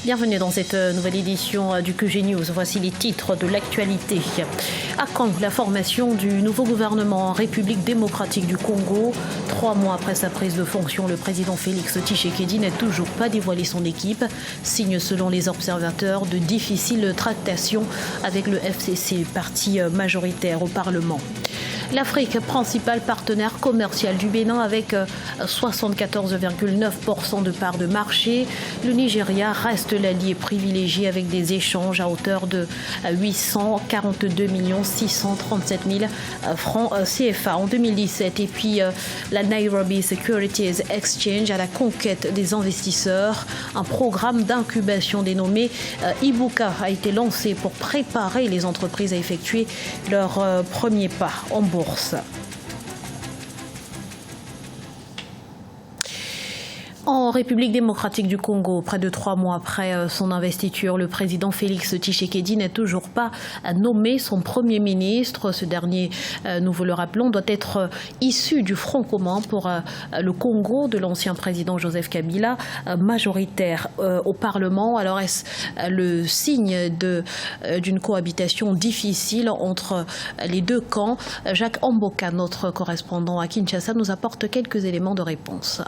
Bienvenue dans cette nouvelle édition du QG News. Voici les titres de l'actualité. À quand la formation du nouveau gouvernement en République démocratique du Congo? 3 mois après sa prise de fonction, le président Félix Tshisekedi n'a toujours pas dévoilé son équipe. Signe selon les observateurs de difficiles tractations avec le FCC, parti majoritaire au Parlement. L'Afrique, principal partenaire commercial du Bénin avec 74,9% de part de marché. Le Nigeria reste l'allié privilégié avec des échanges à hauteur de 842 637 000 francs CFA en 2017. Et puis la Nairobi Securities Exchange à la conquête des investisseurs. Un programme d'incubation dénommé Ibuka a été lancé pour préparer les entreprises à effectuer leur premier pas en bourse. En République démocratique du Congo, près de 3 mois après son investiture, le président Félix Tshisekedi n'a toujours pas nommé son Premier ministre. Ce dernier, nous vous le rappelons, doit être issu du Front commun pour le Congo de l'ancien président Joseph Kabila, majoritaire au Parlement. Alors est-ce le signe d'une cohabitation difficile entre les deux camps? Jacques Amboka, notre correspondant à Kinshasa, nous apporte quelques éléments de réponse.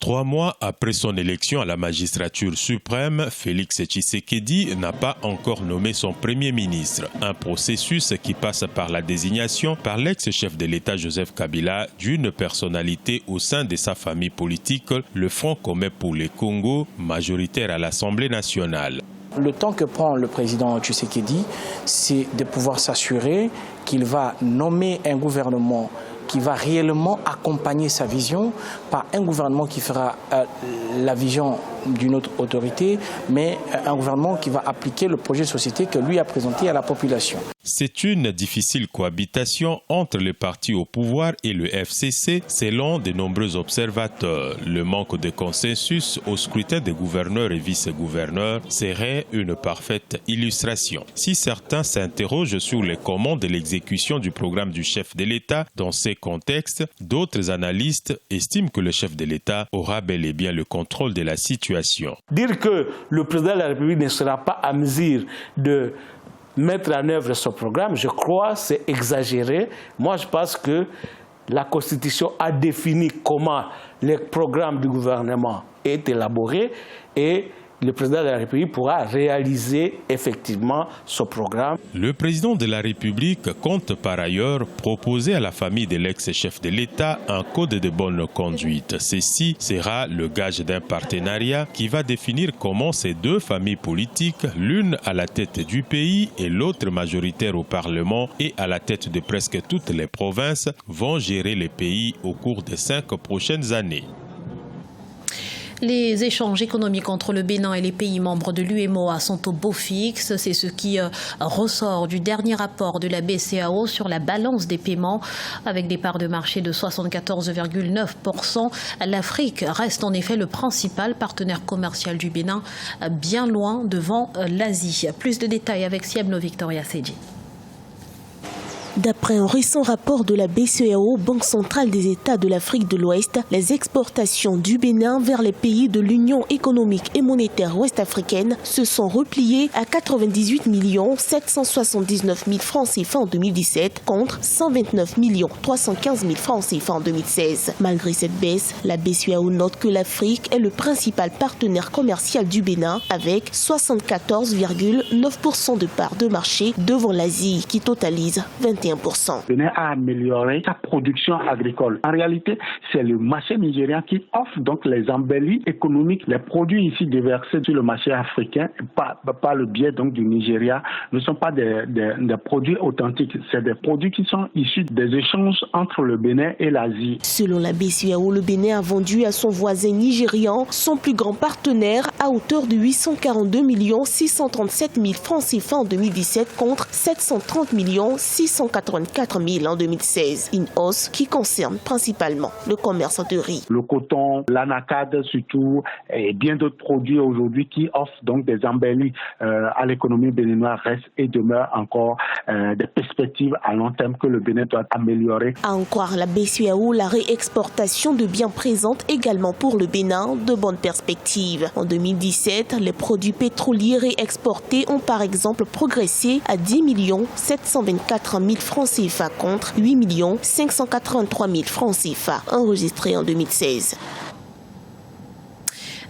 3 mois après son élection à la magistrature suprême, Félix Tshisekedi n'a pas encore nommé son Premier ministre. Un processus qui passe par la désignation par l'ex-chef de l'État Joseph Kabila d'une personnalité au sein de sa famille politique, le Front commun pour le Congo, majoritaire à l'Assemblée nationale. Le temps que prend le président Tshisekedi, c'est de pouvoir s'assurer qu'il va nommer un gouvernement qui va réellement accompagner sa vision, pas un gouvernement qui fera la vision d'une autre autorité, mais un gouvernement qui va appliquer le projet de société que lui a présenté à la population. C'est une difficile cohabitation entre les partis au pouvoir et le FCC, selon de nombreux observateurs. Le manque de consensus au scrutin des gouverneurs et vice-gouverneurs serait une parfaite illustration. Si certains s'interrogent sur les commandes de l'exécution du programme du chef de l'État dans ces contextes, d'autres analystes estiment que le chef de l'État aura bel et bien le contrôle de la situation. Dire que le président de la République ne sera pas à mesure de mettre en œuvre ce programme, je crois, c'est exagéré. Moi, je pense que la Constitution a défini comment le programme du gouvernement est élaboré et le président de la République pourra réaliser effectivement ce programme. Le président de la République compte par ailleurs proposer à la famille de l'ex-chef de l'État un code de bonne conduite. Ceci sera le gage d'un partenariat qui va définir comment ces deux familles politiques, l'une à la tête du pays et l'autre majoritaire au Parlement et à la tête de presque toutes les provinces, vont gérer le pays au cours des 5 prochaines années. Les échanges économiques entre le Bénin et les pays membres de l'UEMOA sont au beau fixe. C'est ce qui ressort du dernier rapport de la BCEAO sur la balance des paiements. Avec des parts de marché de 74,9%, l'Afrique reste en effet le principal partenaire commercial du Bénin, bien loin devant l'Asie. Plus de détails avec Siemno Victoria Seji. D'après un récent rapport de la BCEAO, Banque centrale des États de l'Afrique de l'Ouest, les exportations du Bénin vers les pays de l'Union économique et monétaire ouest-africaine se sont repliées à 98 779 000 francs CFA en 2017 contre 129 315 000 francs CFA en 2016. Malgré cette baisse, la BCEAO note que l'Afrique est le principal partenaire commercial du Bénin avec 74,9% de part de marché devant l'Asie qui totalise 21%. Le Bénin a amélioré sa production agricole. En réalité, c'est le marché nigérien qui offre donc les embellis économiques. Les produits ici déversés sur le marché africain, par le biais donc du Nigeria, ne sont pas des produits authentiques. C'est des produits qui sont issus des échanges entre le Bénin et l'Asie. Selon la BCEAO, le Bénin a vendu à son voisin nigérian son plus grand partenaire à hauteur de 842 637 000 francs CFA en 2017 contre 730 600 184 000 en 2016. Une hausse qui concerne principalement le commerce de riz. Le coton, l'anacade surtout, et bien d'autres produits aujourd'hui qui offrent donc des embellis à l'économie béninoise restent et demeurent encore des perspectives à long terme que le Bénin doit améliorer. À en croire la BCEAO, la réexportation de biens présente également pour le Bénin de bonnes perspectives. En 2017, les produits pétroliers réexportés ont par exemple progressé à 10 724 000 francs CFA contre 8 583 000 francs CFA enregistrés en 2016.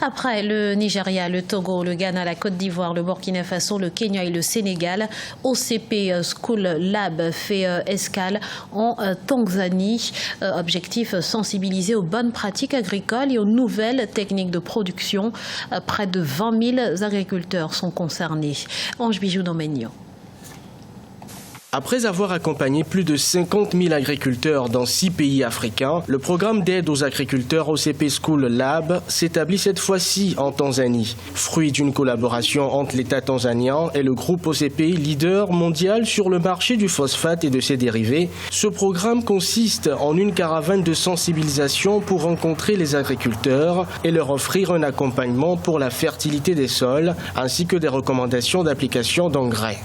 Après le Nigeria, le Togo, le Ghana, la Côte d'Ivoire, le Burkina Faso, le Kenya et le Sénégal, OCP School Lab fait escale en Tanzanie. Objectif, sensibiliser aux bonnes pratiques agricoles et aux nouvelles techniques de production. Près de 20 000 agriculteurs sont concernés. Ange Bijou Domenio. Après avoir accompagné plus de 50 000 agriculteurs dans 6 pays africains, le programme d'aide aux agriculteurs OCP School Lab s'établit cette fois-ci en Tanzanie. Fruit d'une collaboration entre l'État tanzanien et le groupe OCP, leader mondial sur le marché du phosphate et de ses dérivés, ce programme consiste en une caravane de sensibilisation pour rencontrer les agriculteurs et leur offrir un accompagnement pour la fertilité des sols, ainsi que des recommandations d'application d'engrais.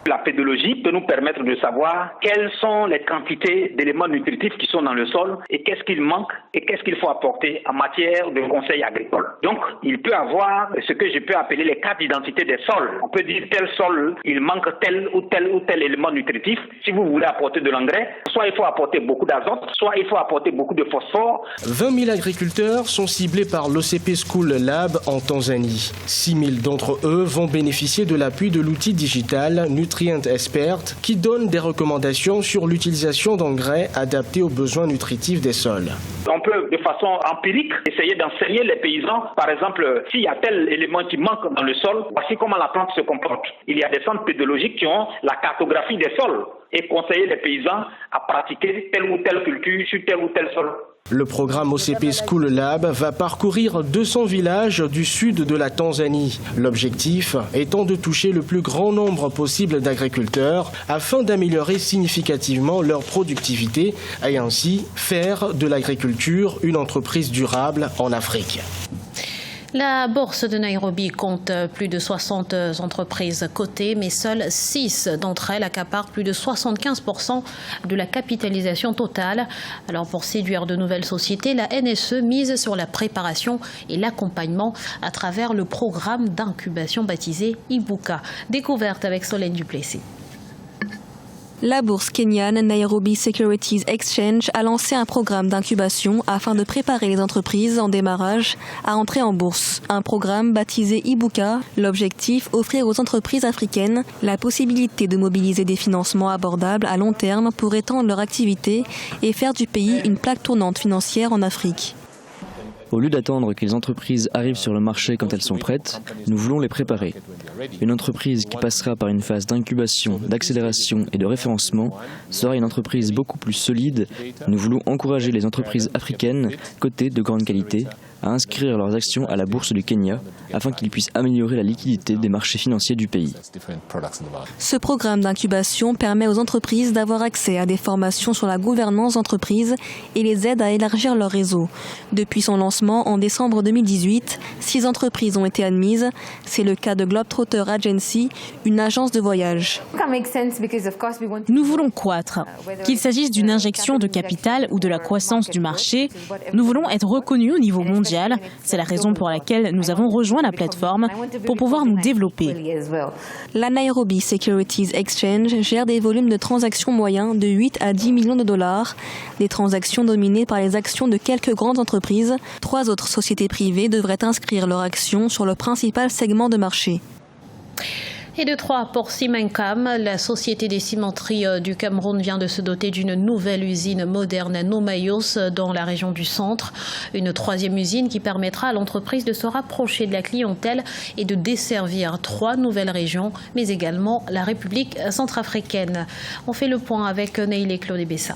La pédologie peut nous permettre de savoir quelles sont les quantités d'éléments nutritifs qui sont dans le sol et qu'est-ce qu'il manque et qu'est-ce qu'il faut apporter en matière de conseil agricole. Donc, il peut avoir ce que je peux appeler les cartes d'identité des sols. On peut dire tel sol, il manque tel ou tel élément nutritif. Si vous voulez apporter de l'engrais, soit il faut apporter beaucoup d'azote, soit il faut apporter beaucoup de phosphore. 20 000 agriculteurs sont ciblés par l'OCP School Lab en Tanzanie. 6 000 d'entre eux vont bénéficier de l'appui de l'outil digital Nutrient Expert qui donne des recommandations sur l'utilisation d'engrais adaptés aux besoins nutritifs des sols. On peut de façon empirique essayer d'enseigner les paysans, par exemple, s'il y a tel élément qui manque dans le sol, voici comment la plante se comporte. Il y a des centres pédologiques qui ont la cartographie des sols et conseiller les paysans à pratiquer telle ou telle culture sur tel ou tel sol. Le programme OCP School Lab va parcourir 200 villages du sud de la Tanzanie. L'objectif étant de toucher le plus grand nombre possible d'agriculteurs afin d'améliorer significativement leur productivité et ainsi faire de l'agriculture une entreprise durable en Afrique. La bourse de Nairobi compte plus de 60 entreprises cotées, mais seules 6 d'entre elles accaparent plus de 75% de la capitalisation totale. Alors pour séduire de nouvelles sociétés, la NSE mise sur la préparation et l'accompagnement à travers le programme d'incubation baptisé Ibuka. Découverte avec Solène Duplessis. La bourse kenyane Nairobi Securities Exchange a lancé un programme d'incubation afin de préparer les entreprises en démarrage à entrer en bourse. Un programme baptisé Ibuka, l'objectif, offrir aux entreprises africaines la possibilité de mobiliser des financements abordables à long terme pour étendre leur activité et faire du pays une plaque tournante financière en Afrique. Au lieu d'attendre que les entreprises arrivent sur le marché quand elles sont prêtes, nous voulons les préparer. Une entreprise qui passera par une phase d'incubation, d'accélération et de référencement sera une entreprise beaucoup plus solide. Nous voulons encourager les entreprises africaines, cotées de grande qualité, à inscrire leurs actions à la bourse du Kenya afin qu'ils puissent améliorer la liquidité des marchés financiers du pays. Ce programme d'incubation permet aux entreprises d'avoir accès à des formations sur la gouvernance d'entreprise et les aide à élargir leur réseau. Depuis son lancement en décembre 2018, 6 entreprises ont été admises. C'est le cas de Globetrotter Agency, une agence de voyage. Nous voulons croître. Qu'il s'agisse d'une injection de capital ou de la croissance du marché, nous voulons être reconnus au niveau mondial. C'est la raison pour laquelle nous avons rejoint la plateforme pour pouvoir nous développer. La Nairobi Securities Exchange gère des volumes de transactions moyens de 8 à 10 millions de dollars, des transactions dominées par les actions de quelques grandes entreprises. 3 autres sociétés privées devraient inscrire leurs actions sur le principal segment de marché. Et de 3 pour Simencam, la société des cimenteries du Cameroun vient de se doter d'une nouvelle usine moderne à Nomayos dans la région du centre. Une 3e usine qui permettra à l'entreprise de se rapprocher de la clientèle et de desservir 3 nouvelles régions, mais également la République centrafricaine. On fait le point avec Neil et Claude Bessa.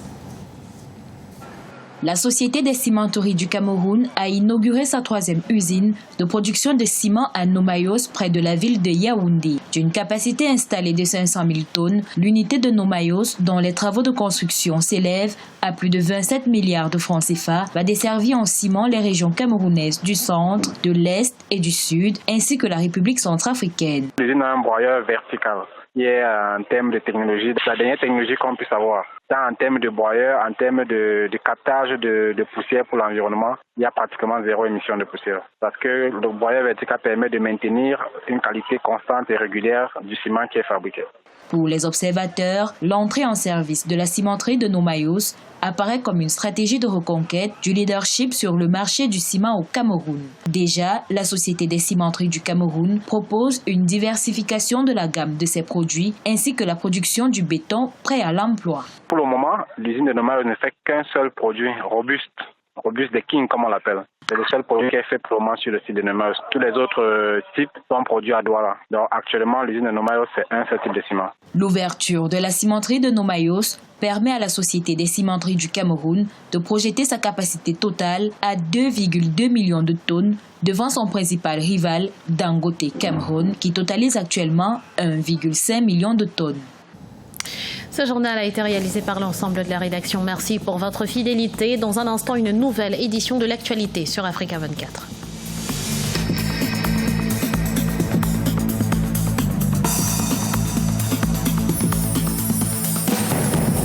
La Société des cimenteries du Cameroun a inauguré sa 3e usine de production de ciment à Nomayos, près de la ville de Yaoundé. D'une capacité installée de 500 000 tonnes, l'unité de Nomayos, dont les travaux de construction s'élèvent à plus de 27 milliards de francs CFA, va desservir en ciment les régions camerounaises du centre, de l'Est et du Sud, ainsi que la République centrafricaine. L'usine a un broyeur vertical qui est en termes de technologie, la dernière technologie qu'on puisse avoir. En termes de broyeur, en termes de captage de poussière pour l'environnement, il y a pratiquement 0 émission de poussière. Parce que le broyeur vertical permet de maintenir une qualité constante et régulière du ciment qui est fabriqué. Pour les observateurs, l'entrée en service de la cimenterie de Nomayos apparaît comme une stratégie de reconquête du leadership sur le marché du ciment au Cameroun. Déjà, la Société des cimenteries du Cameroun propose une diversification de la gamme de ses produits ainsi que la production du béton prêt à l'emploi. Pour le moment, l'usine de Nomayos ne fait qu'un seul produit robuste des King comme on l'appelle. C'est le seul produit qui est fait pour le moment sur le site de Nomayos. Tous les autres types sont produits à Douala. Donc actuellement, l'usine de Nomayos, c'est un seul type de ciment. L'ouverture de la cimenterie de Nomayos permet à la Société des cimenteries du Cameroun de projeter sa capacité totale à 2,2 millions de tonnes devant son principal rival, Dangote Cameroun, qui totalise actuellement 1,5 million de tonnes. Ce journal a été réalisé par l'ensemble de la rédaction. Merci pour votre fidélité. Dans un instant, une nouvelle édition de l'actualité sur Africa 24.